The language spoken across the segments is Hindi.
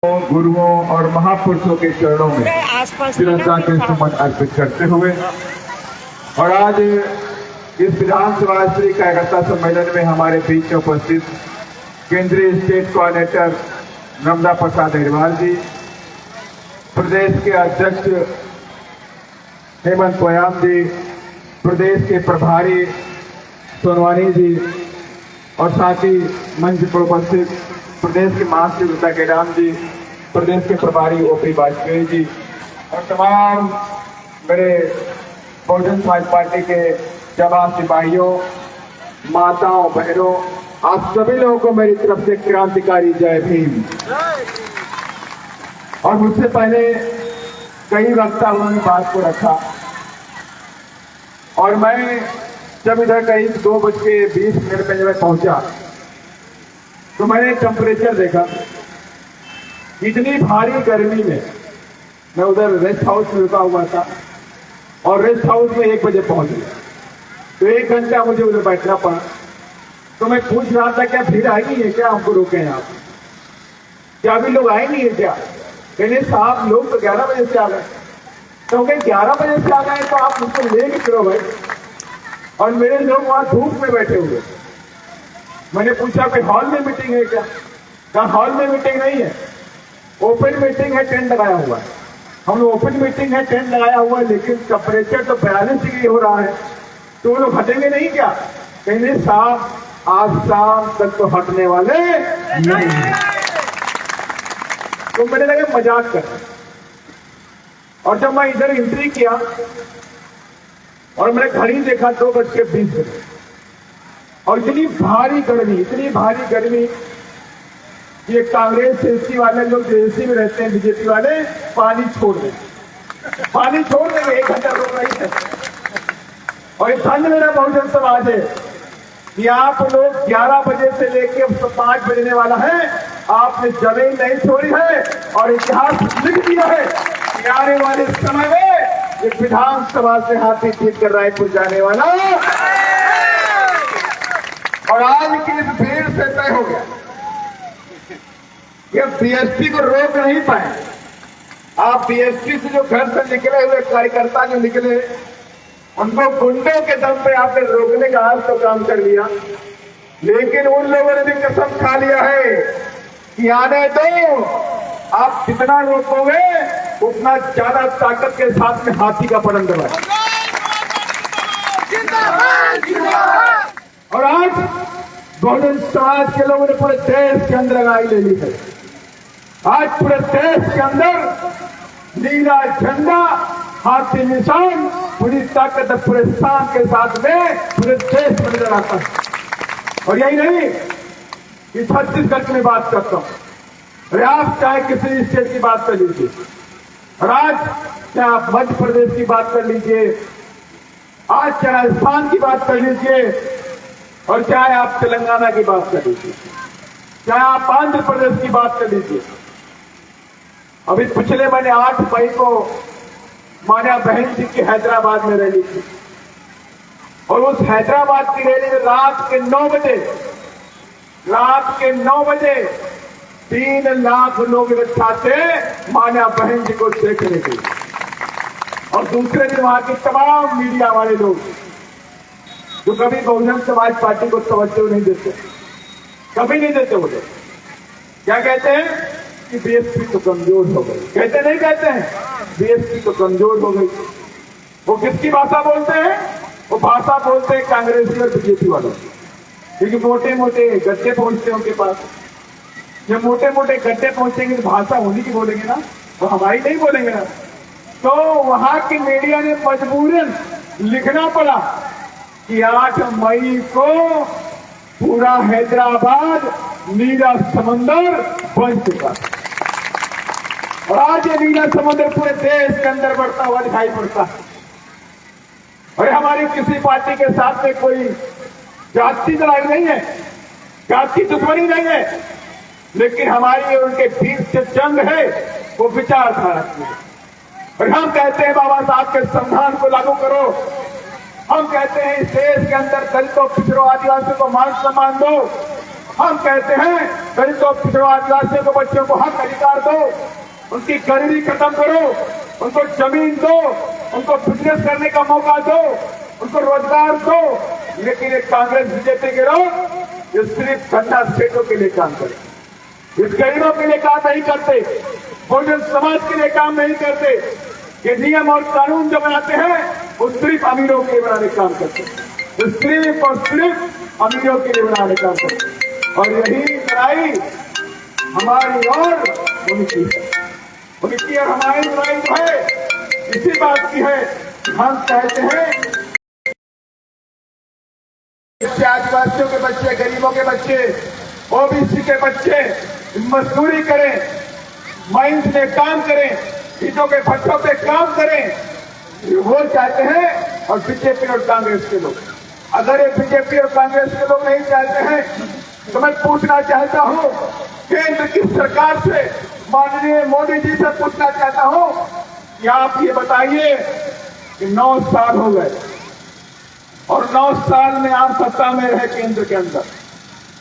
गुरुओं और महापुरुषों के चरणों में श्रद्धा के सुमन अर्पित करते हुए और आज इस विधानसभा स्तरीय कार्यकर्ता सम्मेलन में हमारे बीच में उपस्थित केंद्रीय स्टेट कोऑर्डिनेटर नर्मदा प्रसाद अग्रवाल जी, प्रदेश के अध्यक्ष हेमंत पोयाम जी, प्रदेश के प्रभारी सोनवानी जी और साथ ही मंच पर उपस्थित प्रदेश के महासचिव रीता केडाम जी, प्रदेश के प्रभारी ओपी वाजपेयी जी और तमाम मेरे बहुजन समाज पार्टी के जवान सिपाहियों, माताओं, बहनों, आप सभी लोगों को मेरी तरफ से क्रांतिकारी जय भीम। और मुझसे पहले कई वक्ता उन्होंने बात को रखा और मैं जब इधर कहीं 2:20 पे जब मैं पहुंचा तो मैंने टेम्परेचर देखा। इतनी भारी गर्मी में मैं उधर रेस्ट हाउस में रुका हुआ था और रेस्ट हाउस में 1 बजे पहुंच गया, तो 1 घंटा मुझे उधर बैठना पड़ा। तो मैं पूछ रहा था क्या भीड़ आई नहीं है, क्या हमको रोके हैं आप, क्या अभी लोग आए नहीं है क्या? कहने साहब लोग तो 11 बजे से आ गए। तो 11 बजे से आ गए तो आप मुझको ले के करो भाई। और मेरे लोग वहां धूप में बैठे हुए। मैंने पूछा कि हॉल में मीटिंग है क्या? कहा हॉल में मीटिंग नहीं है, ओपन मीटिंग है, टेंट लगाया हुआ है। हम लोग ओपन मीटिंग है, टेंट लगाया हुआ है, लेकिन टेम्परेचर तो 42 डिग्री हो रहा है, तो वो लोग हटेंगे नहीं क्या? कहने साहब आज शाम तक तो हटने वाले नहीं है। तो मैंने लगे मजाक कर। और जब मैं इधर एंट्री किया और मैंने घड़ी देखा 2:20 और इतनी भारी गर्मी, ये कांग्रेस एसी वाले लोग जो एसी में रहते हैं, बीजेपी वाले, पानी छोड़ देंगे 1 घंटा रोक रही है। और ये ठंड मेरा बहुजन समाज है कि आप लोग 11 बजे से लेके अब तो 5 बजने वाला है, आपने जमीन नहीं छोड़ी है और इतिहास लिख दिया है कि आने वाले समय में ये विधानसभा से हाथी जीत कर रायपुर जाने वाला। और आज की इस भीड़ से तय हो गया कि बीएसपी को रोक नहीं पाए। आप बीएसपी से जो घर से निकले हुए कार्यकर्ता जो निकले, उनको गुंडों के दम पे आपने रोकने का आज तो काम कर लिया, लेकिन उन लोगों ने भी कसम खा लिया है कि आने दो, आप जितना रोकोगे उतना ज्यादा ताकत के साथ में हाथी का पलंग दबाए। और आज बहुजन समाज के लोगों ने पूरे देश के अंदर आगाही ले ली है। आज पूरे देश के अंदर नीला झंडा, हाथी निशान, पूरी ताकत पूरे शान के साथ में पूरे देश में नजर आता है। और यही नहीं कि छत्तीसगढ़ की बात करता हूं, अरे आप चाहे किसी स्टेट की बात कर लीजिए, और आज चाहे आप मध्य प्रदेश की बात कर लीजिए, आज चाहे राजस्थान की बात कर लीजिए, और चाहे आप तेलंगाना की बात कर लीजिए, चाहे आप आंध्र प्रदेश की बात कर लीजिए। अभी पिछले महीने 8 मई को मान्या बहन जी की हैदराबाद में रैली थी और उस हैदराबाद की रैली में रात के 9 बजे 3 लाख लोग इकट्ठा थे मान्या बहन जी को देखने के लिए। और दूसरे दिन वहां के तमाम मीडिया वाले लोग जो कभी बहुजन समाज पार्टी को तवज्जो नहीं देते, कभी नहीं देते, वो क्या कहते हैं कि बीएसपी तो कमजोर हो गई। कहते नहीं कहते हैं बीएसपी तो कमजोर हो गई। वो किसकी भाषा बोलते हैं? वो भाषा बोलते हैं कांग्रेसी और बीजेपी वालों की, क्योंकि मोटे मोटे गड्ढे पहुंचते हैं उनके पास। जब मोटे मोटे गड्ढे पहुंचेंगे तो भाषा उन्हीं की बोलेंगे ना, तो हमारी नहीं बोलेंगे ना। तो वहां की मीडिया ने मजबूरन लिखना पड़ा कि 8 मई को पूरा हैदराबाद नीला समंदर बन चुका। और आज ये नीला समुद्र पूरे देश के अंदर बढ़ता हुआ दिखाई पड़ता है। और हमारी किसी पार्टी के साथ में कोई जाति लड़ाई नहीं है, जाति दुश्मनी नहीं है, लेकिन हमारी उनके बीच से जंग है वो विचारधारा की है। और हम कहते हैं बाबा साहब के संविधान को लागू करो, हम कहते हैं इस देश के अंदर दलितों, पिछड़ों, आदिवासियों को मान सम्मान दो, हम कहते हैं दलितों, पिछड़ों, आदिवासियों को, बच्चों को हक अधिकार दो, उनकी गरीबी खत्म करो, उनको जमीन दो, उनको बिजनेस करने का मौका दो, उनको रोजगार दो। लेकिन ये कांग्रेस बीजेपी के लोग ये सिर्फ गन्ना सेठों के लिए काम करते, इस गरीबों के लिए काम नहीं करते, बहुजन समाज के लिए काम नहीं करते। ये नियम और कानून जो बनाते हैं वो सिर्फ अमीरों के लिए बनाने काम करते हैं, वो सिर्फ और सिर्फ अमीरों के लिए बनाने काम करते हैं। और यही लड़ाई हमारी और उनकी है, उनकी और हमारी लड़ाई जो है इसी बात की है। हम कहते हैं आदिवासियों के बच्चे, गरीबों के बच्चे, ओबीसी के बच्चे मजदूरी करें, माइंस में काम करें, ईटों के भट्टों पे काम करें, वो चाहते हैं। और बीजेपी और कांग्रेस के लोग, अगर ये बीजेपी और कांग्रेस के लोग नहीं चाहते हैं तो मैं पूछना चाहता हूं केंद्र की सरकार से, माननीय मोदी जी से पूछना चाहता हूं कि आप ये बताइए कि 9 साल हो गए और 9 साल में आप सत्ता में रहे केंद्र के अंदर,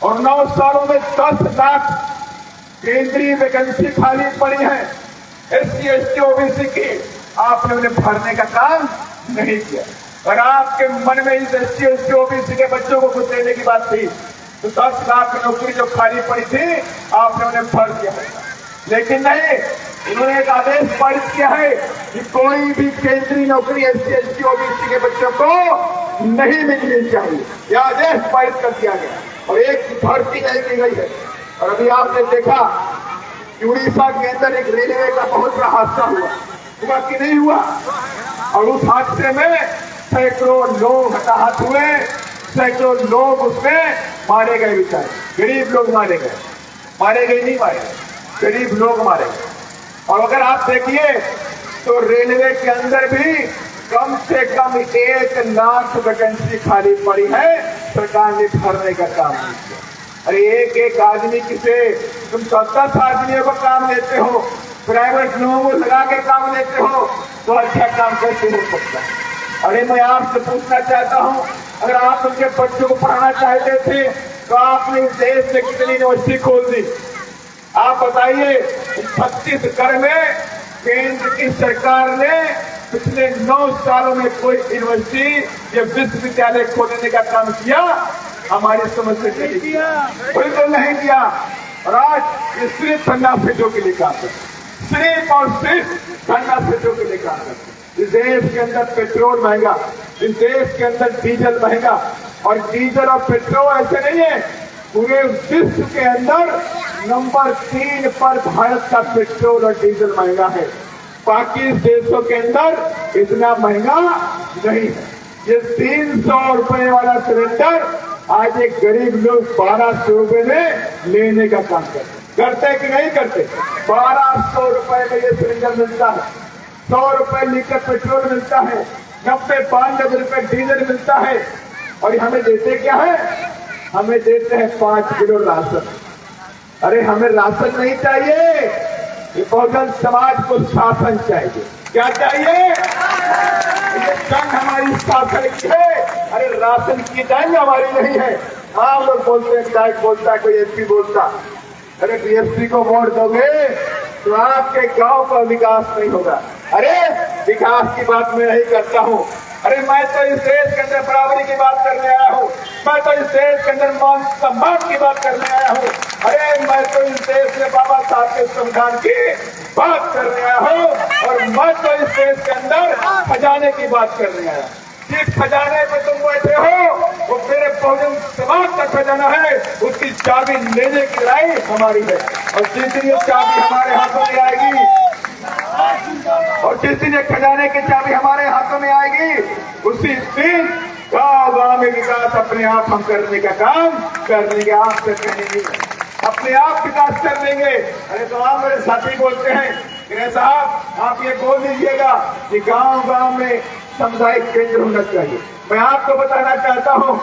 और 9 सालों में 10 लाख केंद्रीय वैकेंसी खाली पड़ी है एससी, एसटी, ओबीसी की, आपने उन्हें भरने का काम नहीं किया। और आपके मन में इस एससी, एसटी, ओबीसी के बच्चों को कुछ देने की बात थी तो 10 लाख नौकरी जो खाली पड़ी थी आपने उन्हें भर दिया, लेकिन नहीं, इन्होंने एक आदेश पारित किया है कि कोई भी केंद्रीय नौकरी एससी, एसटी, ओबीसी के बच्चों को नहीं मिलनी चाहिए। यह आदेश पारित कर दिया गया और एक भर्ती नहीं की गई है। और अभी आपने देखा कि उड़ीसा के अंदर एक रेलवे का बहुत बड़ा हादसा हुआ कि नहीं हुआ, और उस हादसे में सैकड़ों लोग हताहत हुए, सैकड़ों लोग उसमें मारे गए, बेचारे गरीब लोग मारे गए, नहीं मारे गए, गरीब लोग मारे गए। और अगर आप देखिए तो रेलवे के अंदर भी कम से कम 1 लाख वैकेंसी खाली पड़ी है, सरकार ने भरने का काम नहीं किया। अरे एक आदमी किसे तुम 10 आदमियों को काम लेते हो, प्राइवेट लोगों को लगा के काम लेते हो तो अच्छा काम कैसे हो सकता है? अरे मैं आपसे पूछना चाहता हूं, अगर आप उनके बच्चों को पढ़ाना चाहते थे तो आपने इस देश में कितनी यूनिवर्सिटी खोल दी? आप बताइए, छत्तीसगढ़ में केंद्र की सरकार ने पिछले 9 सालों में कोई यूनिवर्सिटी या विश्वविद्यालय खोलने का काम किया? हमारी समझ से नहीं किया, बिल्कुल नहीं किया। और आज ये सिर्फ गन्ना सेठों के लिए काम करते, सिर्फ और सिर्फ गन्ना सेठों के लिए काम करते। इस देश के अंदर पेट्रोल महंगा, इस देश के अंदर डीजल महंगा, और डीजल और पेट्रोल ऐसे नहीं है, पूरे विश्व के अंदर नंबर 3 पर भारत का पेट्रोल और डीजल महंगा है। बाकी देशों के अंदर इतना महंगा नहीं है। ये 300 रुपए वाला सिलेंडर आज एक गरीब लोग 1200 रुपए में लेने का काम करते कि नहीं करते? 1200 रुपए में ये सिलेंडर मिलता है, 100 रुपए लीटर पेट्रोल मिलता है, 90-92 रुपए डीजल मिलता है। और हमें देते क्या है? हमें देते हैं 5 किलो राशन। अरे हमें राशन नहीं चाहिए, ये बहुजन समाज को शासन चाहिए। क्या चाहिए? ये जंग हमारी शासन की है, अरे राशन की जंग हमारी नहीं है। आप लोग बोलते हैं, विधायक बोलता है, कोई एमपी बोलता, अरे बीएसपी को वोट दोगे तो आपके गांव का विकास नहीं होगा। अरे विकास की बात मैं नहीं करता हूँ, अरे मैं तो इस देश के अंदर बराबरी की बात करने आया हूँ, मैं तो इस देश के अंदर मान सम्मान की बात करने आया हूँ, अरे मैं तो इस देश में बाबा साहब के संविधान की बात करने आया हूँ, और मैं तो इस देश के अंदर खजाने की बात करने आया। जिस खजाने पे तुम बैठे हो वो मेरे बहुजन समाज का खजाना है, उसकी चाबी लेने की लड़ाई हमारी है। और जिस दिन ये चाबी हमारे हाथों में आएगी, और जिस दिन ये खजाने की चाबी हमारे हाथों में आएगी, उसी दिन गाँव में विकास अपने आप हम करने का काम कर लेंगे। आपसे कहेंगे अपने आप विकास कर लेंगे। अरे तो आप मेरे साथी बोलते हैं कि साहब आप ये बोल दीजिएगा कि गांव में सामुदायिक केंद्र होना चाहिए। मैं आपको बताना चाहता हूं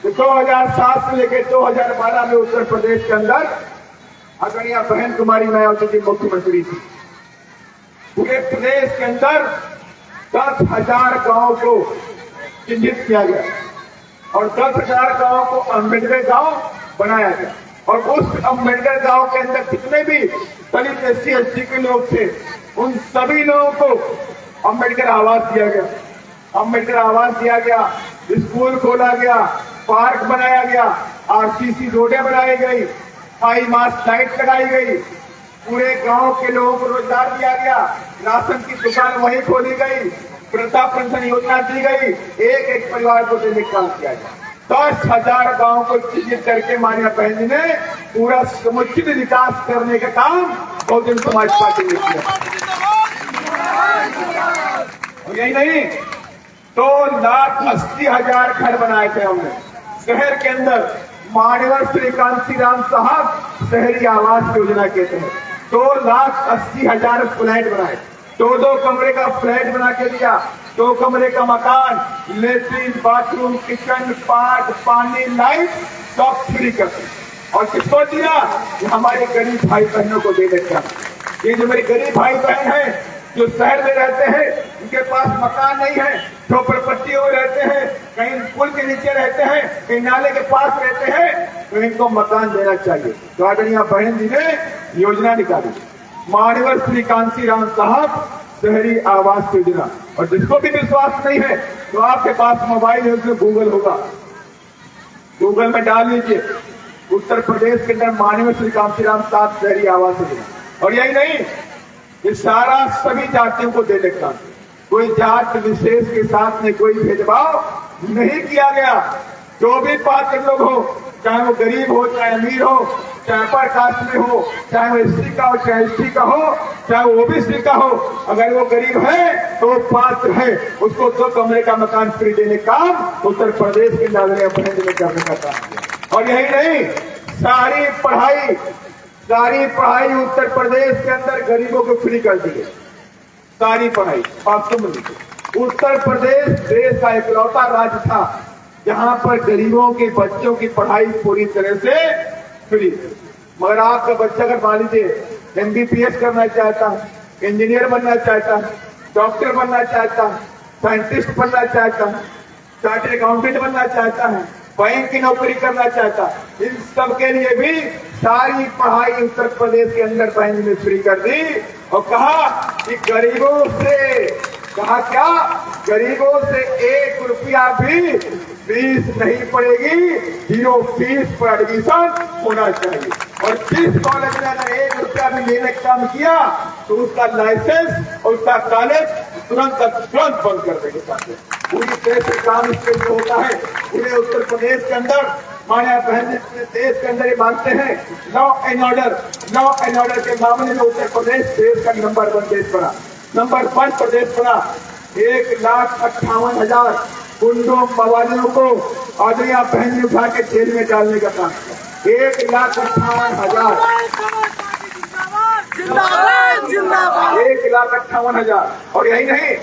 कि 2007 से लेकर 2012 में उत्तर प्रदेश के अंदर आदरणीय बहन कुमारी मायावती जी मुख्यमंत्री थी। पूरे प्रदेश के अंदर 10,000 गांव को चिन्हित किया गया और 10,000 गांव को अम्बेडकर गांव बनाया गया। और उस अम्बेडकर गांव के अंदर जितने भी दलित SC ST के लोग थे, उन सभी लोगों को अम्बेडकर आवास दिया गया। अम्बेडकर आवास दिया गया, स्कूल खोला गया, पार्क बनाया गया, RCC रोडें बनाई गई, हाई मास्ट लाइट लगाई गई, पूरे गांव के लोगों को रोजगार दिया गया, राशन की दुकान वहीं खोली गई, वृद्धा पेंशन योजना दी गई, एक एक परिवार को देने का काम किया गया। 10,000 गांव को चिन्हित करके माननीय बहन जी ने पूरा समुचित विकास करने का काम बहुजन समाज पार्टी ने किया। यही नहीं, 2,80,000 घर बनाए थे हमने शहर के अंदर। मान्यवर श्री कांशीराम साहब शहरी आवास योजना के तहत 2,80,000 फ्लैट बनाए, 2-2 कमरे का फ्लैट बना के दिया, 2 कमरे का मकान, लेट्रिन, बाथरूम, किचन, पार्क, पानी, लाइट सब फ्री करते। और किसको दिया? हमारे गरीब भाई बहनों को दे देता। ये जो मेरे गरीब भाई बहन हैं जो शहर में रहते हैं, उनके पास मकान नहीं है, झोपड़पट्टियों में रहते हैं, कहीं पुल के नीचे रहते हैं, कहीं नाले के पास रहते हैं, तो इनको मकान देना चाहिए। तो आदरणीय बहन जी ने योजना निकाली, मान्यवर श्री कांशीराम साहब शहरी आवास योजना। और जिसको भी विश्वास नहीं है तो आपके पास मोबाइल है, उसमें गूगल होगा, गूगल में डाल लीजिए उत्तर प्रदेश के अंदर मान्यवर श्री कांशीराम साहब शहरी आवास योजना। और यही नहीं, ये सारा सभी जातियों को देने का, कोई जात विशेष के साथ में कोई भेदभाव नहीं किया गया। जो भी पात्र लोग हो, चाहे वो गरीब हो, चाहे अमीर हो, चाहे अपर कास्ट में हो, चाहे वो SC का हो, चाहे ST का हो, चाहे वो OBC का हो, अगर वो गरीब है तो वो पात्र है, उसको 2 कमरे का मकान फ्री देने का उत्तर प्रदेश के नागरिक अपने में करने का काम किया। और यही नहीं, सारी पढ़ाई उत्तर प्रदेश के अंदर गरीबों को फ्री कर दी गई। सारी पढ़ाई 500 में। उत्तर प्रदेश देश का इकलौता राज्य था जहां पर गरीबों के बच्चों की पढ़ाई पूरी तरह से फ्री। मगर आपका बच्चा अगर मान लीजिए MBBS करना चाहता है, इंजीनियर बनना चाहता है, डॉक्टर बनना चाहता है, साइंटिस्ट बनना चाहता है, चार्टर्ड अकाउंटेंट बनना चाहता है, बैंक की नौकरी करना चाहता है, इन सब के लिए भी सारी पढ़ाई उत्तर प्रदेश के अंदर बैंक ने फ्री कर दी। और कहा कि गरीबों से, कहा क्या, गरीबों से 1 रुपया भी फीस नहीं पड़ेगी, 0 फीस पर एडमिशन होना चाहिए। और जिस कॉलेज में अगर 1 रुपया भी लेने का काम किया तो उसका लाइसेंस और उसका कॉलेज तुरंत बंद कर देंगे। पूरी तरह से काम इस तरह से होता है। पूरे उत्तर प्रदेश के अंदर मान्य बहन देश के अंदर ये मानते हैं लॉ एंड ऑर्डर के मामले में उत्तर प्रदेश देश का नंबर 1 देश बना, नंबर 1 प्रदेश बना। 1,58,000 गुंडों मवालियों को आदरणीय बहन ने उठा के जेल में डालने का काम किया। 1,58,000 1,58,000। और यही नहीं,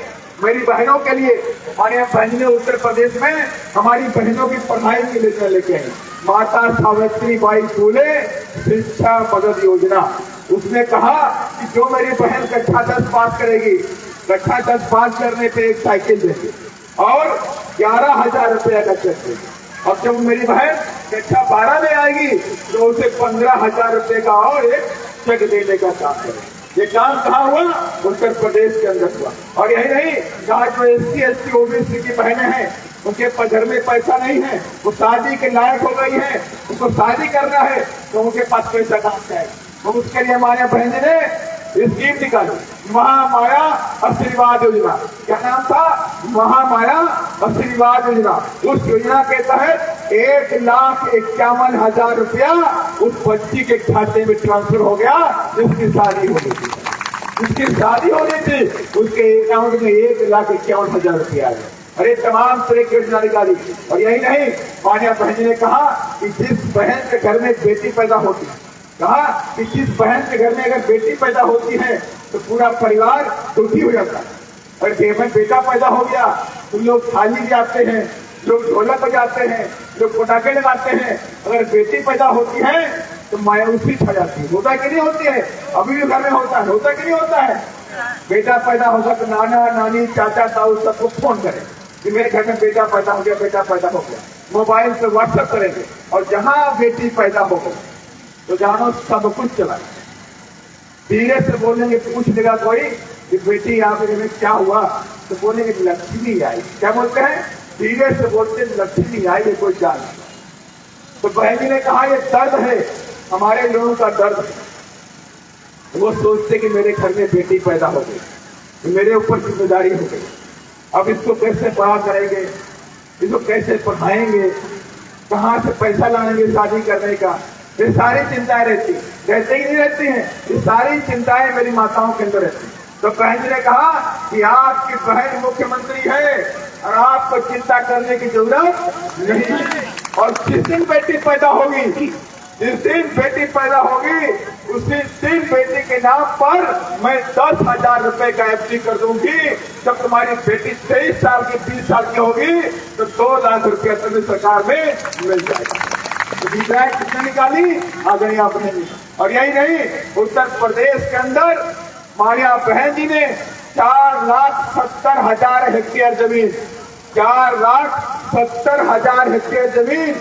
मेरी बहनों के लिए माननीय बहन ने उत्तर प्रदेश में हमारी बहनों की पढ़ाई के लिए लेके आई माता सावित्रीबाई फुले शिक्षा मदद योजना। उसने कहा कि जो मेरी बहन कक्षा 10 पास करेगी, कक्षा 10 पास करने पे एक साइकिल देंगे और 11,000 रुपया का चेक देंगे। अब जब मेरी बहन कक्षा 12 में आएगी तो उसे 15,000 रुपये का और एक चेक देने का काम करेंगे। ये काम कहाँ हुआ? उत्तर प्रदेश के अंदर हुआ। और यही नहीं, जहाँ जो SC ST OBC की बहनें हैं उनके घर में पैसा नहीं है, वो शादी के लायक हो गई है, उनको शादी करना है तो उनके पास पैसा कहाँ से आएगा? तो उसके लिए हमारे बहन जी ने स्कीम निकाली, महामाया आशीर्वाद योजना। क्या नाम था? महामाया आशीर्वाद योजना। उस योजना के तहत 1,51,000 रुपया उस बच्ची के खाते में ट्रांसफर हो गया जिसकी शादी हो रही थी। उसकी शादी हो रही थी, उसके अकाउंट में 1,51,000 रुपया आया। अरे तमाम तरह की योजना निकाली। और यही नहीं, मान्य बहन जी ने कहा कि जिस बहन के घर में बेटी पैदा होती है, कहा कि जिस बहन के घर में अगर बेटी पैदा होती है तो पूरा परिवार दुखी हो जाता है। और घर में बेटा पैदा हो गया तो लोग थाली जाते हैं, लोग ढोलक बजाते हैं, लोग पटाखे लगाते हैं। अगर बेटी पैदा होती है तो मायूसी छा जाती है। होता कि नहीं होती है? अभी भी घर में होता है, होता कि नहीं होता है? बेटा पैदा होगा तो नाना नानी चाचा ताऊ सबको फोन करें कि मेरे घर में बेटा पैदा हो गया, बेटा पैदा हो गया। मोबाइल से व्हाट्सएप करेंगे और जहां बेटी पैदा हो गई तो जानो सब कुछ चला। धीरे से बोलेंगे, पूछ लेगा कोई कि बेटी यहाँ पे में क्या हुआ, तो बोलेंगे लक्ष्मी आई। क्या बोलते हैं? धीरे से बोलते लक्ष्मी आई, ये कोई जान। तो बहन जी ने कहा ये दर्द है, हमारे लोगों का दर्द है। वो सोचते कि मेरे घर में बेटी पैदा हो गई, मेरे ऊपर जिम्मेदारी हो गई, अब इसको कैसे बड़ा करेंगे, इसको कैसे पढ़ाएंगे, कहाँ से पैसा लाएंगे शादी करने का, ये सारी चिंताएं रहती। रहते ही नहीं रहती हैं, ये सारी चिंताएं मेरी माताओं के अंदर रहती। तो बहन जी ने कहा कि आपकी बहन मुख्यमंत्री है और आपको चिंता करने की जरूरत नहीं। और जिस दिन बेटी पैदा होगी, जिस दिन बेटी पैदा होगी, उसी दिन बेटी के नाम पर मैं 10,000 रुपए का FD कर दूंगी। जब तुम्हारी बेटी 23 साल की 20 साल की होगी तो 2 लाख रुपया तुम्हें सरकार में मिल जाएगा। तो कितने निकाली आ गई आपने। और यही नहीं, उत्तर प्रदेश के अंदर मारिया बहन जी ने 4,70,000 हेक्टेयर जमीन, 4,70,000 हेक्टेयर जमीन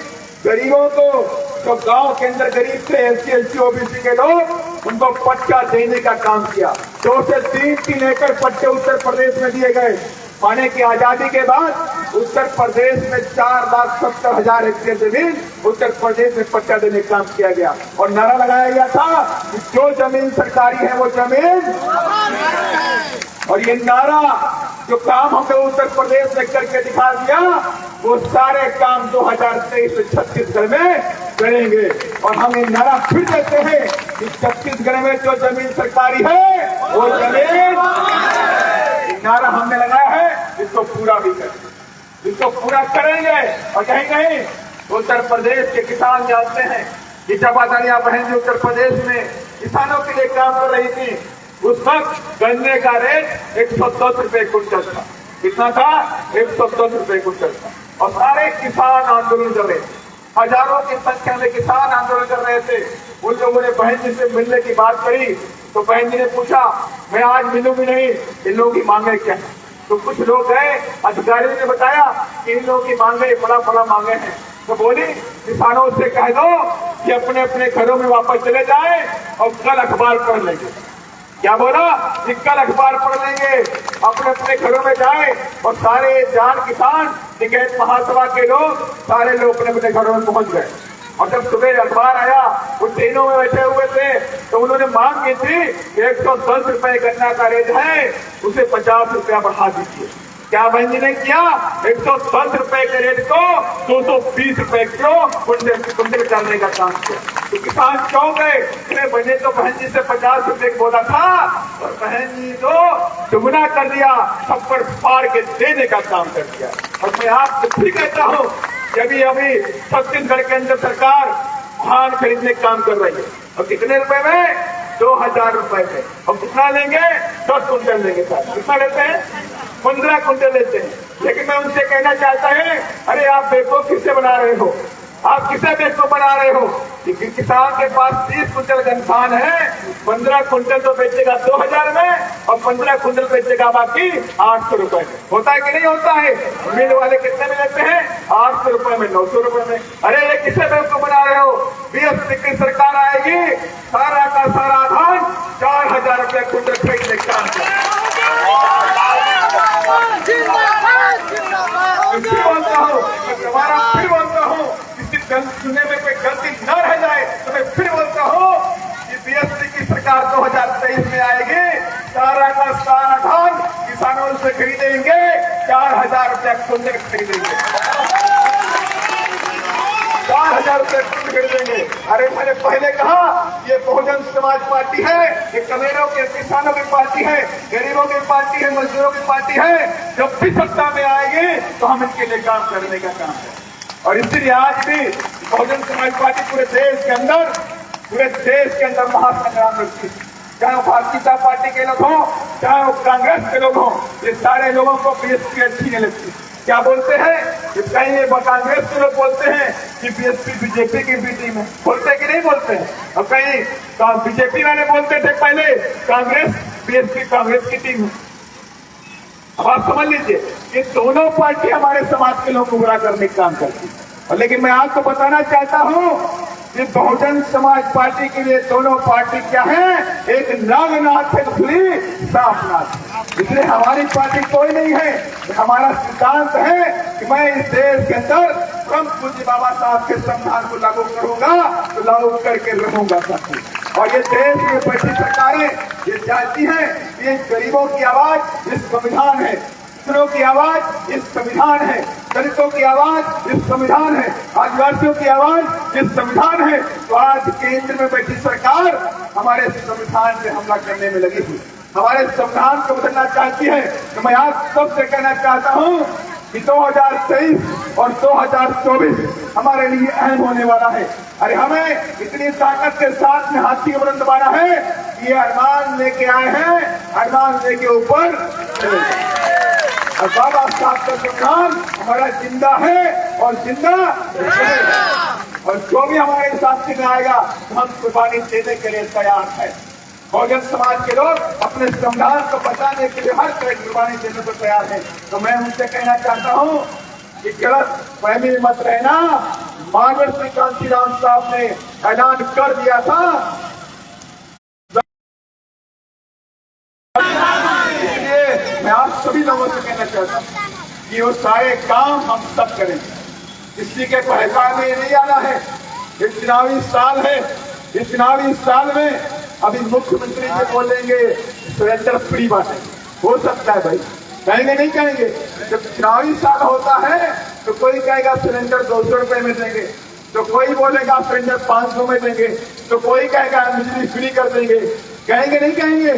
गरीबों को, जो गांव के अंदर गरीब थे, SC ST OBC के लोग, उनको पट्टा देने का काम किया। 2 से 3 एकड़ पट्टे उत्तर प्रदेश में दिए गए। पाने की आजादी के बाद उत्तर प्रदेश में 4,70,000 हेक्टेयर जमीन उत्तर प्रदेश में पट्टा देने का काम किया गया। और नारा लगाया गया था कि जो जमीन सरकारी है वो जमीन। और ये नारा, जो काम हमने उत्तर प्रदेश में करके दिखा दिया, वो सारे काम 2023 से छत्तीसगढ़ में करेंगे। और हम ये नारा फिर देते हैं कि छत्तीसगढ़ में जो जमीन सरकारी है वो जमीन। नारा हमने लगाया है, इसको पूरा भी करेंगे, इसको पूरा करेंगे। और कहीं कहीं उत्तर प्रदेश के किसान जानते हैं कि जब आदरणीय बहन जी उत्तर प्रदेश में किसानों के लिए काम कर रही थी, उस वक्त गन्ने का रेट 110 रुपए क्विंटल था। कितना था? 110 रुपए क्विंटल था। और सारे किसान आंदोलन कर रहे थे, हजारों की संख्या में किसान आंदोलन कर रहे थे। उन लोगों ने बहन जी से मिलने की बात करी तो बहन जी ने पूछा, मैं आज मिलूंगी नहीं, इन लोगों की मांगे क्या है? तो कुछ लोग गए, अधिकारियों ने बताया कि इन लोगों की मांगे बड़ा मांगे हैं। तो बोली, किसानों से कह दो कि अपने अपने घरों में वापस चले जाएं और कल अखबार पढ़ लेंगे। क्या बोला? कि कल अखबार पढ़ लेंगे, अपने अपने घरों में जाए। और सारे जान किसान, टिकैत महासभा के लोग, सारे लोग अपने अपने घरों में पहुंच गए। और जब सुबह अखबार आया, वो ट्रेनों में बैठे हुए थे, तो उन्होंने मांग की थी 110 रुपए गन्ना का रेट है, उसे 50 रुपया बढ़ा दीजिए। क्या बहन जी ने किया? 110 रुपए के रेट को 220 रुपए किलो कुंटल करने का काम किया। तो किसान क्यों गए? मैंने तो बहन जी से 50 रुपए बोला था और बहन जी तो दुगुना कर दिया, थप्पड़ फाड़ के देने का काम कर दिया। और मैं आपको फिर कहता हूँ, अभी छत्तीसगढ़ के अंदर सरकार धान खरीदने का काम कर रही है। और कितने रुपए में? 2,000 रुपए में। और कितना लेंगे? 10 कुंटल लेंगे। साहब कितना लेते हैं? 15 कुंटल लेते हैं। लेकिन मैं उनसे कहना चाहता है, अरे आप बेवकूफ किससे बना रहे हो? आप किसे बेवकूफ बना रहे हो? किसान के पास 30 कुंटल धान है, 15 कुंटल तो बेचेगा 2,000 में और 15 कुंटल बेचेगा बाकी 800 रुपए में। होता है कि नहीं होता है? मिल वाले कितने में लेते हैं? 800 रुपए में, 900 रुपए में। अरे ये किसे बेवकूफ बना रहे हो? BSP की सरकार आएगी, सारा का सारा धान 4,000 रुपए कुंटल खरीदने का काम बोलता हूँ, दोबारा फिर बोलता हूँ, सुनने में कोई गलती न रह जाए तो मैं फिर बोलता हूँ कि BSP की सरकार 2023 में आएगी, सारा का सारा धान किसानों से खरीदेंगे, 4,000 रुपया कुंटल खरीदेंगे, 4,000 रुपये कुंटल खरीदेंगे। अरे मैंने पहले कहा ये बहुजन समाज पार्टी है, ये कमेरों के किसानों की पार्टी है, गरीबों की पार्टी है, मजदूरों की पार्टी है। जब भी सत्ता में आएगी तो हम इनके लिए काम करने का काम है। और इसलिए आज भी बहुजन समाज पार्टी पूरे देश के अंदर महासंग्राम रखती है। चाहे वो भारतीय जनता पार्टी के लोग हों, चाहे वो कांग्रेस के लोग हों, ये सारे लोगों को BSP अच्छी नहीं लगती। क्या बोलते हैं? कहीं ये कांग्रेस के लोग बोलते हैं कि BSP BJP की बी टीम है, बोलते कि नहीं बोलते हैं? और कहीं BJP वाले बोलते थे पहले कांग्रेस BSP कांग्रेस की टीम है। अब आप समझ लीजिए, ये दोनों पार्टी हमारे समाज के लोग गुमराह करने का काम करती है। लेकिन मैं आपको बताना चाहता हूं ये बहुजन समाज पार्टी के लिए दोनों पार्टी क्या है, एक नागनाथ है, दूसरी साफनाथ। इसलिए हमारी पार्टी कोई नहीं है, हमारा सिद्धांत है कि मैं इस देश के अंदर परम पूज्य बाबा साहब के संविधान को लागू करूंगा तो लागू करके रहूंगा सबको। और ये देश में बैठी सरकारें ये चाहती हैं कि ये गरीबों की आवाज इस संविधान है, पिछड़ों की आवाज इस संविधान है, दलितों की आवाज इस संविधान है, आदिवासियों की आवाज इस संविधान है। तो आज केंद्र में बैठी सरकार हमारे संविधान पे हमला करने में लगी हुई, हमारे संविधान को बदलना चाहती है। तो मैं आप सबसे कहना चाहता हूं कि 2023 और 2024 हमारे लिए अहम होने वाला है। अरे हमें इतनी ताकत के साथ में हाथी का बटन दबाना है कि ये अरमान लेके आए हैं, अरमान लेके ऊपर चले। और बाबा साहब का संविधान हमारा जिंदा है और जिंदा रहेगा। और जो भी हमारे साथी में आएगा तो हम कुर्बानी देने के लिए तैयार है। बहुजन समाज के लोग अपने संविधान को बचाने के लिए हर तरह की कुर्बानी देने को तैयार है। तो मैं उनसे कहना चाहता हूँ कि गलत फहमी में मत रहना। मानव सिंह कांशीराम साहब ने ऐलान कर दिया था, इसलिए मैं आप सभी लोगों से कहना चाहता हूँ कि वो सारे काम हम सब करेंगे। किसी के पहचान में नहीं आना है। ये चुनावी साल है, इस चुनावी साल में अभी मुख्यमंत्री जी बोलेंगे सरेंडर फ्री बांटे, हो सकता है भाई, कहेंगे नहीं कहेंगे। जब चुनावी साल होता है तो कोई कहेगा सिलेंडर 200 रुपए में देंगे, तो कोई बोलेगा सिलेंडर 500 में देंगे, तो कोई कहेगा बिजली फ्री कर देंगे, कहेंगे नहीं कहेंगे।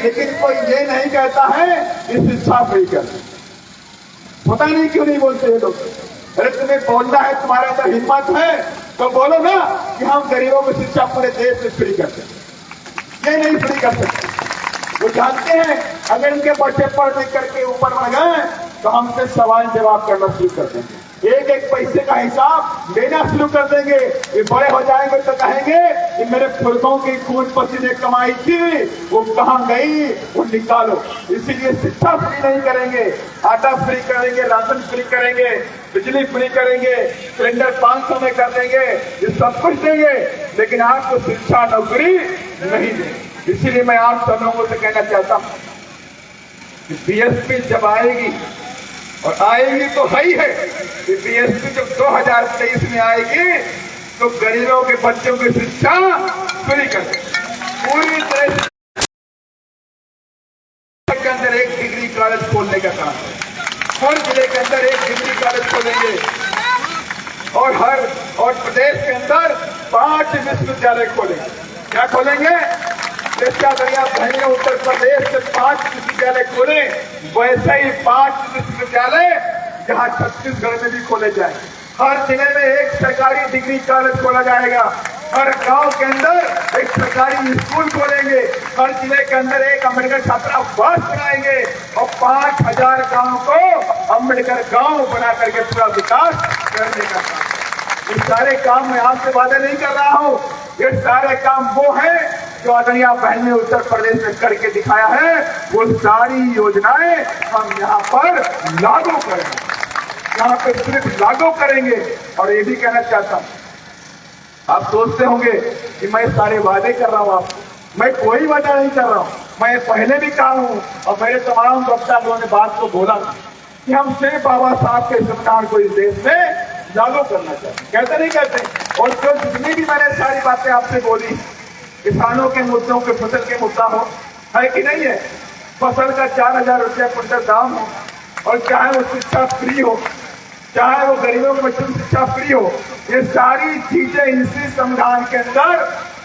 लेकिन कोई ये नहीं कहता है कि शिक्षा फ्री कर देंगे। पता नहीं क्यों नहीं बोलते ये लोग। अरे तुम्हें बोलना है, तुम्हारे अंदर हिम्मत है तो बोलो ना कि हम गरीबों को शिक्षा पूरे देश में फ्री कर देंगे। ये नहीं फ्री कर सकते। वो जानते हैं अगर इनके बच्चे पढ़ लिख करके ऊपर बढ़ गए तो हमसे सवाल जवाब करना शुरू कर देंगे, एक एक पैसे का हिसाब लेना शुरू कर देंगे। ये बड़े हो जाएंगे तो कहेंगे कि मेरे पुरखों की खून पसीने कमाई थी वो कहाँ गई, वो निकालो। इसीलिए शिक्षा फ्री नहीं करेंगे, आटा फ्री करेंगे, राशन फ्री करेंगे, बिजली फ्री करेंगे, सिलेंडर 500 में कर देंगे, ये सब कुछ देंगे, लेकिन आपको शिक्षा नौकरी नहीं देंगे। इसीलिए मैं आप सब लोगों से कहना चाहता हूँ कि बीएसपी जब आएगी, और आएगी तो है ही है, कि बीएसपी जब 2023 में आएगी तो गरीबों के बच्चों की शिक्षा फ्री कर पूरी तरह के अंदर एक डिग्री कॉलेज खोलने का काम है। हर जिले के अंदर एक डिग्री कॉलेज खोलेंगे और प्रदेश के अंदर 5 विश्वविद्यालय खोलेंगे। क्या खोलेंगे? जैसा दरिया बहने उत्तर प्रदेश से 5 विश्वविद्यालय खोले, वैसे ही 5 विश्वविद्यालय जहां छत्तीसगढ़ में भी खोले जाए। हर जिले में एक सरकारी डिग्री कॉलेज खोला जाएगा, हर गांव के अंदर एक सरकारी स्कूल खोलेंगे, हर जिले के अंदर एक अम्बेडकर छात्रावास बनाएंगे और 5000 गांव को अम्बेडकर गांव बना करके पूरा विकास करने का काम। ये सारे काम मैं आपसे वादे नहीं कर रहा हूँ, ये सारे काम वो है जो आदरणीय बहन ने उत्तर प्रदेश में करके दिखाया है। वो सारी योजनाएं हम यहाँ पर लागू करेंगे, यहाँ पे सिर्फ लागू करेंगे। और ये भी कहना चाहता हूँ, आप सोचते होंगे कि मैं सारे वादे कर रहा हूँ आपको, मैं कोई वादा नहीं कर रहा हूँ। मैं पहले भी कहा हूँ और मेरे तमाम वक्ता लोगों ने बात को बोला कि हम सिर्फ बाबा साहब के संविधान को इस देश में लागू करना चाहते, कहते नहीं कहते। और जो जितनी भी मैंने सारी बातें आपसे बोली, किसानों के मुद्दों के, फसल के मुद्दा हो, है कि नहीं है, फसल का 4000 रुपया क्विंटल दाम हो, और चाहे वो शिक्षा फ्री हो, चाहे वो गरीबों के बच्चों की शिक्षा फ्री हो, ये सारी चीजें इसी संविधान के अंदर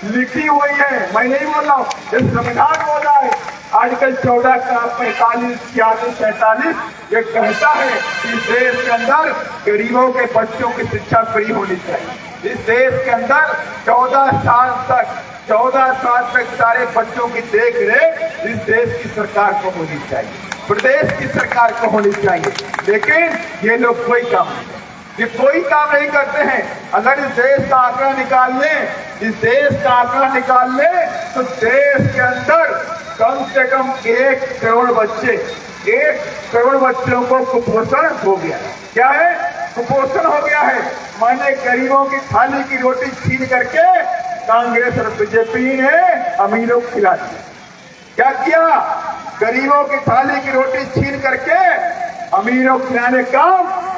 लिखी हुई है। मैं नहीं बोल रहा हूँ, ये संविधान बोल रहा है। आर्टिकल 14 का 45, 46, 47 ये कहता है कि देश के अंदर गरीबों के बच्चों की शिक्षा फ्री होनी चाहिए। इस देश के अंदर 14 साल तक सारे बच्चों की देख रेख इस देश की सरकार को होनी चाहिए, प्रदेश की सरकार को होनी चाहिए। लेकिन ये लोग कोई काम नहीं करते हैं। अगर इस देश का आंकड़ा निकाल लें, इस देश का आंकड़ा निकाल लें तो देश के अंदर कम से कम 1 करोड़ बच्चों को कुपोषण हो गया है। क्या है? कुपोषण हो गया है। मैंने गरीबों की थाली की रोटी छीन करके कांग्रेस और बीजेपी ने अमीरों को खिला दिया। क्या किया? गरीबों की थाली की रोटी छीन करके अमीरों को खिलाने का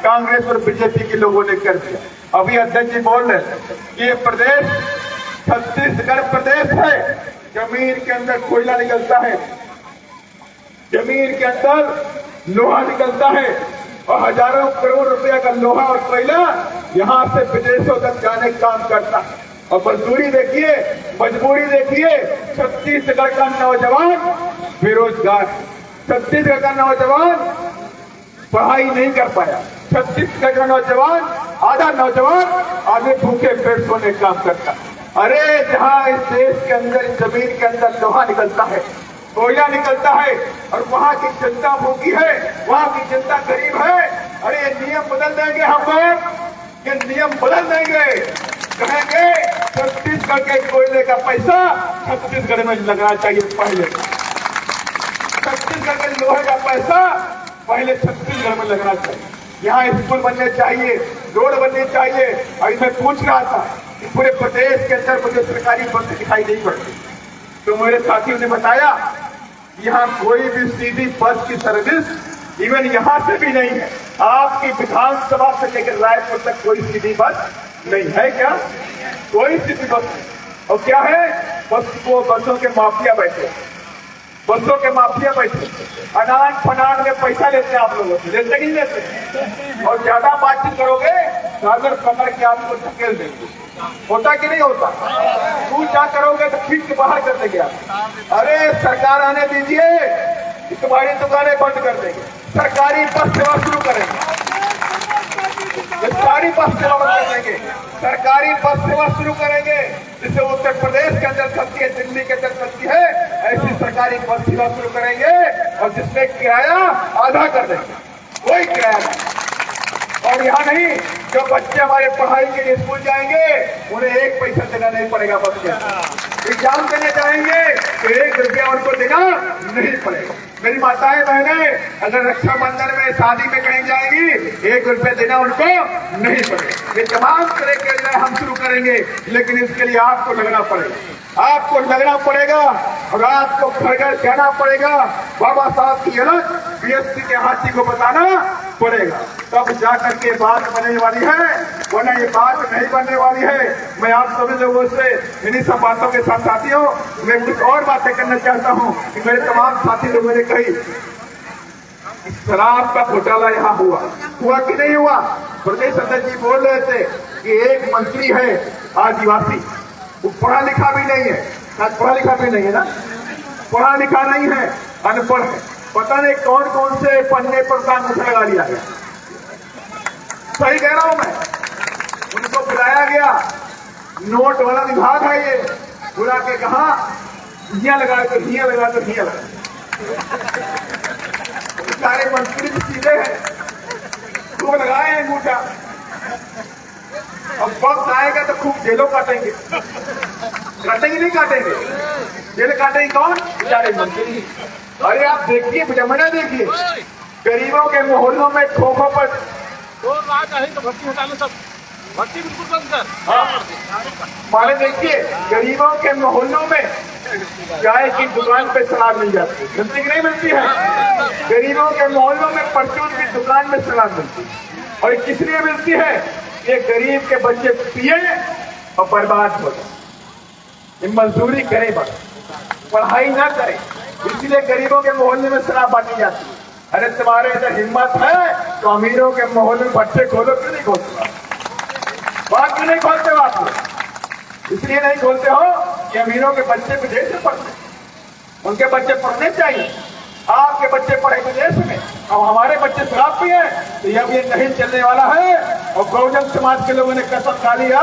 कांग्रेस और बीजेपी के लोगों ने कर दिया। अभी अध्यक्ष जी बोल रहे कि ये प्रदेश छत्तीसगढ़ प्रदेश है, जमीन के अंदर कोयला निकलता है, जमीन के अंदर लोहा निकलता है और हजारों करोड़ रुपया का लोहा और कोयला यहां से विदेशों तक जाने का काम करता है। और मजदूरी देखिए, मजबूरी देखिए, छत्तीसगढ़ का नौजवान बेरोजगार, छत्तीसगढ़ का नौजवान पढ़ाई नहीं कर पाया, छत्तीसगढ़ का नौजवान, आधा नौजवान आगे भूखे पेट सोने काम करता। अरे जहां इस देश के अंदर, इस जमीन के अंदर लोहा निकलता है, कोयला निकलता है और वहां की जनता भूखी है, वहां की जनता गरीब है, अरे ये नियम बदल देंगे हम लोग, ये नियम बदल देंगे। कहेंगे छत्तीसगढ़ के कोयले का पैसा छत्तीसगढ़ में लगना चाहिए, पहले छत्तीसगढ़ के लोहे का पैसा पहले छत्तीसगढ़ में लगना चाहिए। यहाँ स्कूल बनने चाहिए, रोड बननी चाहिए। अभी मैं पूछ रहा था कि पूरे प्रदेश के अंदर मुझे सरकारी बस दिखाई नहीं पड़ती, तो मेरे साथियों ने बताया यहाँ कोई भी सीधी बस की सर्विस इवन यहाँ से भी नहीं है। आपकी विधानसभा से लेकर रायपुर तक कोई सीधी बस नहीं है। क्या कोई सीधी बस? और क्या है? बसों के माफिया बैठे, बसों के माफिया बैठे, अनाज फनान में पैसा लेते हैं आप लोगों से, लेते नहीं लेते? और ज्यादा बातचीत करोगे कागज पकड़ के आपको धकेल देंगे। होता कि नहीं होता? तू क्या करोगे तो खींच के बाहर कर देंगे आप। अरे सरकार आने दीजिए, तुम्हारी दुकानें बंद कर देंगे, सरकारी बस सेवा शुरू करेंगे, सरकारी बस सेवा बंद कर देंगे, सरकारी बस सेवा शुरू करेंगे जिसे उत्तर प्रदेश के अंदर चलती है, दिल्ली के अंदर चलती है, ऐसी सरकारी बस सेवा शुरू करेंगे और जिसमें किराया आधा कर देंगे, कोई किराया नहीं। और यहाँ नहीं, जो बच्चे हमारे पढ़ाई के लिए स्कूल जाएंगे उन्हें एक पैसा देना नहीं पड़ेगा। बच्चे एग्जाम देने जाएंगे तो 1 रुपया उनको देना नहीं पड़ेगा। मेरी माताएं बहनें अगर रक्षाबंधन में, शादी में कहीं जाएंगी, 1 रुपया देना उनको नहीं पड़ेगा। ये तमाम तरह के योजना हम शुरू करेंगे, लेकिन इसके लिए आपको लगना पड़ेगा, आपको लगना पड़ेगा और आपको घर घर जाना पड़ेगा, बाबा साहब की अलग बीएसपी के हाथी को बताना पड़ेगा, तब जाकर के बात बनने वाली है, वरना ये बात नहीं बनने वाली है। मैं आप सभी लोगों से इन्हीं सब बातों के साथ साथियों मैं कुछ और बातें करना चाहता हूँ कि मेरे तमाम साथी लोगों ने कही शराब का घोटाला यहाँ हुआ कि नहीं हुआ? प्रदेश अध्यक्ष जी बोल रहे थे कि एक मंत्री है आदिवासी, वो पढ़ा लिखा भी नहीं है, पढ़ा लिखा भी नहीं है ना, पढ़ा लिखा नहीं है, अनपढ़ है, पता नहीं कौन कौन से पन्ने पर काम लगा लिया है। सही कह रहा हूं मैं? उनको बुलाया गया, नोट वाला विभाग है ये, बुला के कहा हिया लगा तो हिया लगा तो हिया लगा। सारे मंत्री सीधे हैं, खूब लगाए अंगूठा, अब वक्त आएगा तो खूब जेलों काटेंगे, काटेंगे नहीं काटेंगे? जेल काटेंगे कौन? बेचारे मंत्री। अरे आप देखिए, विडंबना देखिए, गरीबों के मोहल्लों में खो खो पर तो भर्ती हटा लो, सब भर्ती बिल्कुल बंद कर। माने देखिए, गरीबों के मोहल्लों में चाय की दुकान पे शराब मिल जाती है, मिलती कि नहीं मिलती है? गरीबों के मोहल्लों में परचून की दुकान में शराब मिलती है। और किस लिए मिलती है? ये गरीब के बच्चे पिए और बर्बाद हो जाए, मजदूरी करें बस, पढ़ाई ना करें, इसलिए गरीबों के मोहल्ले में शराब बांटी जाती है। अरे तुम्हारे इधर हिम्मत है तो अमीरों के मोहल्ले में बच्चे खोलो, क्यों नहीं खोलते? बात क्यों नहीं खोलते हो आप लोग? इसलिए नहीं खोलते हो कि अमीरों के बच्चे विदेश में पढ़ते, उनके बच्चे पढ़ने चाहिए। आपके बच्चे पढ़े विदेश में, अब हमारे बच्चे शराब पिए, तो ये नहीं चलने वाला है। और बहुजन समाज के लोगों ने कसम खा लिया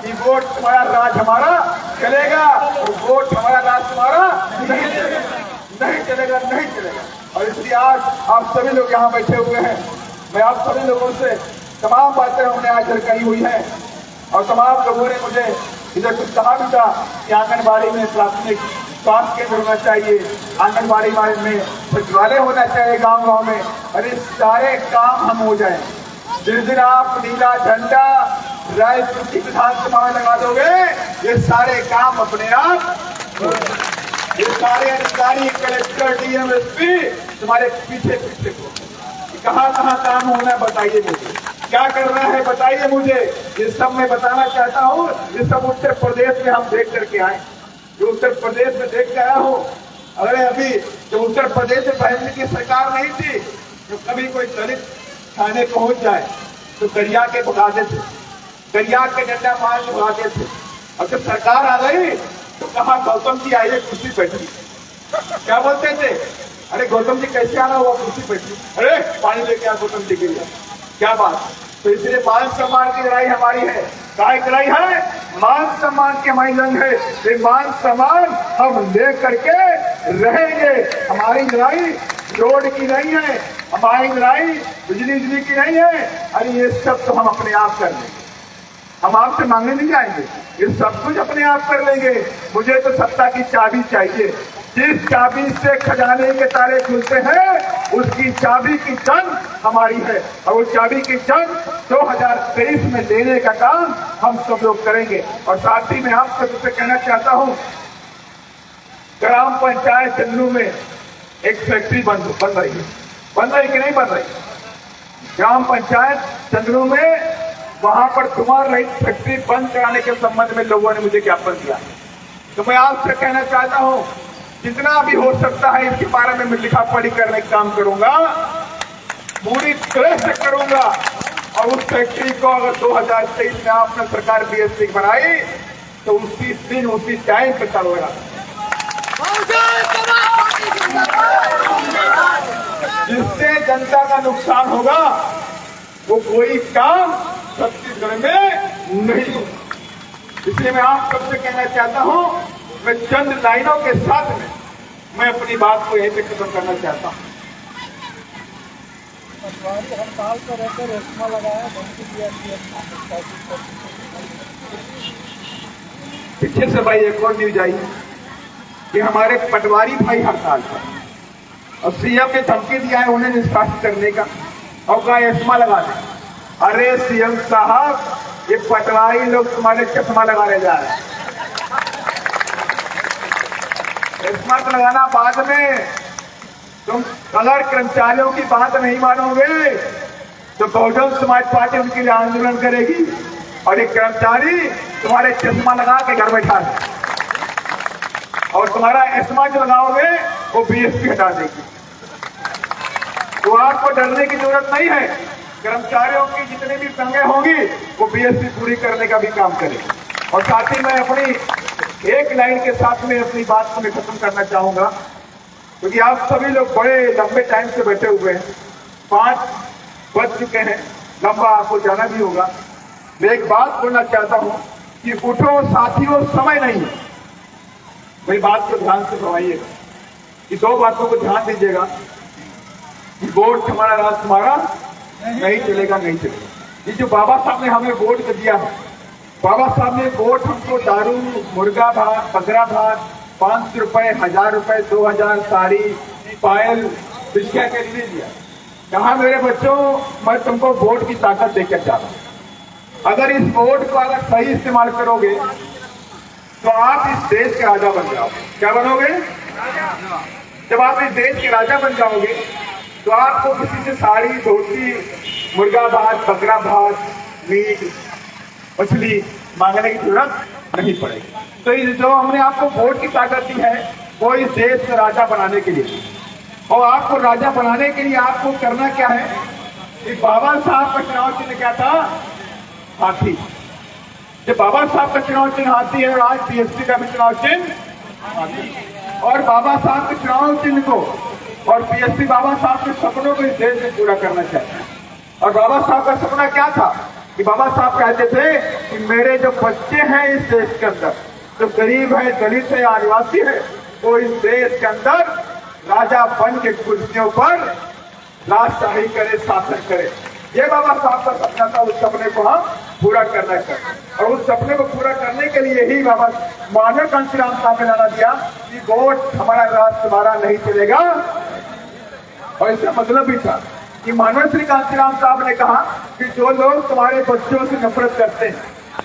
कि वोट तुम्हारा राज हमारा चलेगा, और वोट हमारा राज तुम्हारा नहीं चलेगा, नहीं चलेगा, नहीं चलेगा। और इसलिए आज आप सभी लोग यहाँ बैठे हुए हैं, मैं आप सभी लोगों से तमाम बातें हमने आज कही हुई है, और तमाम लोगों ने मुझे इधर कुछ कहा भी था कि आंगनबाड़ी में प्राथमिक स्वास्थ्य केंद्र होना चाहिए, आंगनबाड़ी में सचिवालय होना चाहिए गांव गांव में। अरे सारे काम हम हो जाए, जिस दिन आप नीला झंडा रायपुर की विधानसभा में लगा दोगे, ये सारे काम अपने आप, ये सारे अधिकारी कलेक्टर डीएम एसपी तुम्हारे पीछे पीछे को। कहाँ कहाँ काम होना है बताइए मुझे, क्या करना है बताइए मुझे। ये सब मैं बताना चाहता हूँ। ये सब उत्तर प्रदेश में हम देख करके आए, जो उत्तर प्रदेश में देख के आया हूँ। अरे अभी जो उत्तर प्रदेश में पहले की सरकार नहीं थी, जो कभी कोई दलित थाने पहुंच जाए तो गरिया के भगाते थे, गरिया के डंडा मार के भगाते थे। और जब सरकार आ गई तो कहा गौतम जी आइए कुर्सी बैठी, क्या बोलते थे, अरे गौतम जी कैसे आना हुआ कुर्सी बैठी, अरे पानी लेके आ गौतम जी के लिए, क्या बात। तो इसलिए मान सम्मान की लड़ाई हमारी है। काय की लड़ाई है? मान सम्मान की हमारी जंग है। ये मान सम्मान हम ले करके रहेंगे। हमारी लड़ाई रोड की नहीं है, हमारी लड़ाई बिजली की नहीं है। अरे ये सब तो हम अपने आप कर लेंगे, हम आपसे मांगने नहीं जाएंगे, ये सब कुछ अपने आप कर लेंगे। मुझे तो सत्ता की चाबी चाहिए। जिस चाबी से खजाने के ताले खुलते हैं उसकी चाबी की जंग हमारी है, और वो चाबी की जंग 2023 में लेने का काम हम सब लोग करेंगे। और साथ ही मैं आप सबसे कहना चाहता हूं, ग्राम पंचायत चंदरू में एक फैक्ट्री बन रही है, बन रही कि नहीं बन रही? ग्राम पंचायत चंदरू में वहां पर धुआं रहित फैक्ट्री बंद कराने के संबंध में लोगों ने मुझे ज्ञापन दिया। तो मैं आपसे कहना चाहता हूं, जितना भी हो सकता है इसके बारे में मैं लिखा पढ़ी करने का काम करूंगा, पूरी तरह से करूंगा। और उस फैक्ट्री को अगर 2023 में आपने सरकार बीएसपी बनाई तो उसी दिन उसी टाइम पे चालू लगा, जिससे जनता का नुकसान होगा वो कोई काम छत्तीसगढ़ में नहीं हो। इसलिए मैं आप सबसे कहना चाहता हूं, मैं चंद लाइनों के साथ में मैं अपनी बात को यहीं पे खत्म करना चाहता हूं। हड़ताल पर रहकर रेशमा लगाया, पीछे से भाई एक और न्यूज आई कि हमारे पटवारी भाई हड़ताल पर, और सीएम ने धमकी दिया है उन्हें निष्कासित करने का, और कहा चश्मा लगा दें। अरे सीएम साहब, ये पटवारी लोग तुम्हारे चश्मा लगाने जा रहे हैं, चश्मा तो लगाना बाद में। तुम अगर कर्मचारियों की बात नहीं मानोगे तो बहुजन समाज पार्टी उनके लिए आंदोलन करेगी, और एक कर्मचारी तुम्हारे चश्मा लगा के घर बैठा है, और तुम्हारा चश्मा जो लगाओगे वो बीएसपी हटा देगी। तो आपको डरने की जरूरत नहीं है। कर्मचारियों की जितनी भी मांगे होंगी वो बीएसपी पूरी करने का भी काम करेगी। और साथ ही मैं अपनी एक लाइन के साथ में अपनी बात को मैं खत्म करना चाहूंगा, क्योंकि आप सभी लोग बड़े लंबे टाइम से बैठे हुए हैं, 5 बज चुके हैं, लंबा आपको जाना भी होगा। मैं एक बात बोलना चाहता हूं कि उठो साथियों, समय नहीं है। मेरी बात को ध्यान से सुनाइएगा, कि 2 बातों को ध्यान दीजिएगा कि वोट हमारा, राज हमारा नहीं चलेगा, नहीं चलेगा। ये जो बाबा साहब ने हमें वोट दिया है, बाबा साहब ने वोट हमको दारू, मुर्गा भात, बकरा भात, 500 रुपए, 1000 रुपए, 2000 साड़ी, पायल, भिक्षा के लिए दिया। कहा मेरे बच्चों, मैं तुमको वोट की ताकत देकर जा रहा हूं। अगर इस वोट को अगर सही इस्तेमाल करोगे तो आप इस देश के राजा बन जाओगे। क्या बनोगे? जब आप इस देश के राजा बन जाओगे तो आपको किसी से साड़ी, धोती, मुर्गा भात, बकरा भात, मीट, मछली मांगने की जरूरत नहीं पड़ेगी। तो ये जो हमने आपको वोट की ताकत दी है वो इस देश को राजा बनाने के लिए, और आपको राजा बनाने के लिए आपको करना क्या है कि बाबा साहब का चुनाव चिन्ह क्या था? हाथी। जब बाबा साहब का चुनाव चिन्ह हाथी है, आज बीएसपी का भी चुनाव चिन्ह हाथी, और बाबा साहब के चुनाव चिन्ह को और बीएसपी बाबा साहब के सपनों को इस देश में पूरा करना चाहते हैं। और बाबा साहब का सपना क्या था कि बाबा साहब कहते थे कि मेरे जो बच्चे हैं इस देश के अंदर, जो गरीब है, दलित है, आदिवासी है, वो इस देश के अंदर राजा बन के कुर्सियों पर राजशाही करे, शासन करे। ये बाबा साहब का सपना था, उस सपने को हम पूरा करना चाहते। और उस सपने को पूरा करने के लिए ही बाबा मानव कांशीराम साहब ने नारा दिया कि वोट हमारा, राज तुम्हारा नहीं चलेगा। और इसका मतलब भी था कि कि माननीय श्री कांशीराम साहब ने कहा कि जो लोग तुम्हारे बच्चों से नफरत करते हैं,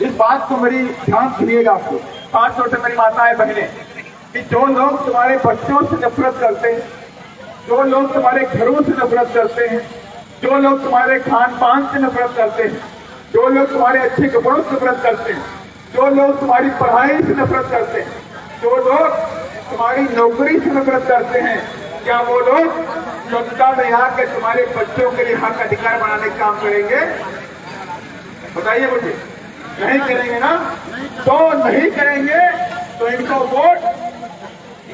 इस बात को मेरी ध्यान सुनिएगा आपको, 5 छोटे मेरी माताएं बहनें, कि जो लोग तुम्हारे बच्चों से नफरत करते हैं, जो लोग तुम्हारे घरों से नफरत करते हैं, जो लोग तुम्हारे खान पान से नफरत करते हैं, जो लोग तुम्हारे अच्छे कपड़ों से नफरत करते हैं, जो लोग तुम्हारी पढ़ाई से नफरत करते हैं, जो लोग तुम्हारी नौकरी से नफरत करते हैं, क्या वो लोग जनता में आकर तुम्हारे बच्चों के लिए हक अधिकार बनाने का काम करेंगे? बताइए मुझे। नहीं करेंगे ना? तो नहीं करेंगे तो इनको वोट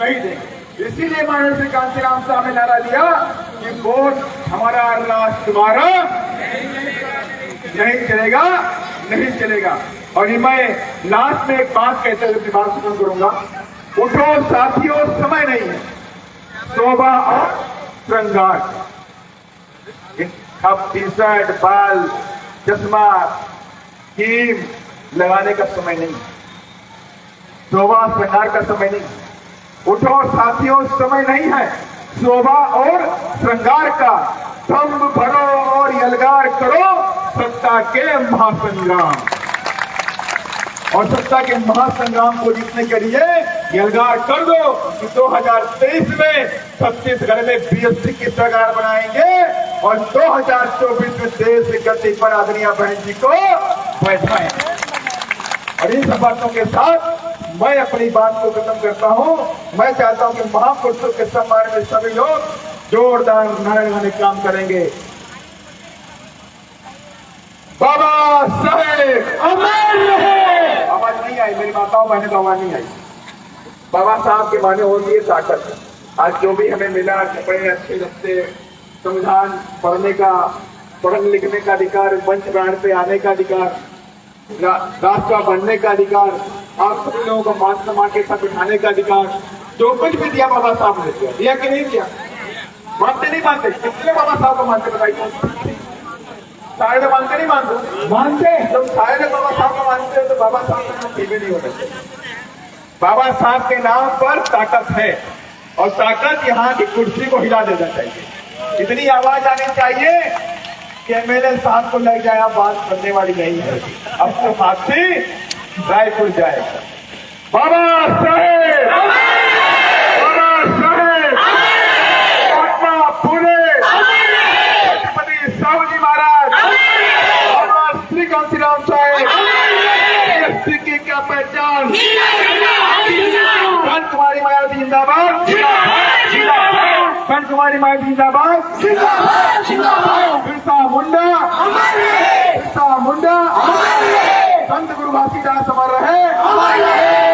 नहीं देंगे। इसीलिए माननीय श्री कांशीराम साहब ने नारा दिया कि वोट हमारा, राष्ट्र तुम्हारा नहीं चलेगा, नहीं चलेगा। और ये मैं लास्ट में एक बात कहते हुए बात खत्म करूंगा। उठो साथियों, समय नहीं है शोभा और श्रृंगार, अब टी शर्ट, बाल, चश्मा, कीम लगाने का समय नहीं, शोभा श्रृंगार का समय नहीं। उठो साथियों, समय नहीं है शोभा और श्रृंगार का, दम्भ भरो और यलगार करो सत्ता के महासंग्राम। और सत्ता के महासंग्राम को जीतने के लिए यलगार कर दो कि 2023 में छत्तीसगढ़ में बीएसपी की सरकार बनाएंगे और 2024 में देश गति पर आदरणीय बहन जी को बैठाएंगे। और इन सब बातों के साथ मैं अपनी बात को खत्म करता हूं। मैं चाहता हूं कि महापुरुषों के सम्मान में सभी लोग जोरदार नारे लगाने काम करेंगे। बाबा साहेब अमर रहे। आवाज नहीं आई मेरी माताओं बहनों को, आवाज नहीं आई। बाबा साहब के माने होती है ताकत। आज जो भी हमें मिला, कपड़े अच्छे लगते, संविधान पढ़ने का, पढ़ने लिखने का अधिकार, मंच प्राण पे आने का अधिकार, राष्ट्र बनने का अधिकार, आप सभी लोगों को मान सम्मान के साथ बिठाने का अधिकार, जो कुछ भी दिया बाबा साहब ने दिया कि नहीं दिया? मानते नहीं मानते? कितने बाबा साहब को मानते बताइए? सारे लोग मानते नहीं मानते? मानते। जब सारे लोग बाबा साहब को मानते हो तो बाबा साहब का नाम ठीक नहीं होता। बाबा साहब के नाम पर ताकत है और ताकत यहाँ की कुर्सी को हिला देना चाहिए। इतनी आवाज आनी चाहिए कि एमएलए साहब को लग जाए आप बात करने वाली नहीं है, अब तो हाथी रायपुर जाएगा। बाबा साहेब, बाबा साहेब, महात्मा फुले, छत्रपति साहू जी महाराज, बाबा श्री कांशीराम साहेब, बीएसपी की क्या पहचान, धन कुमारी माया जिंदाबाद, धन कुमारी माया जिंदाबाद, बिरसा मुंडा, बिरसा मुंडा, संत गुरु घासीदास अमर रहे।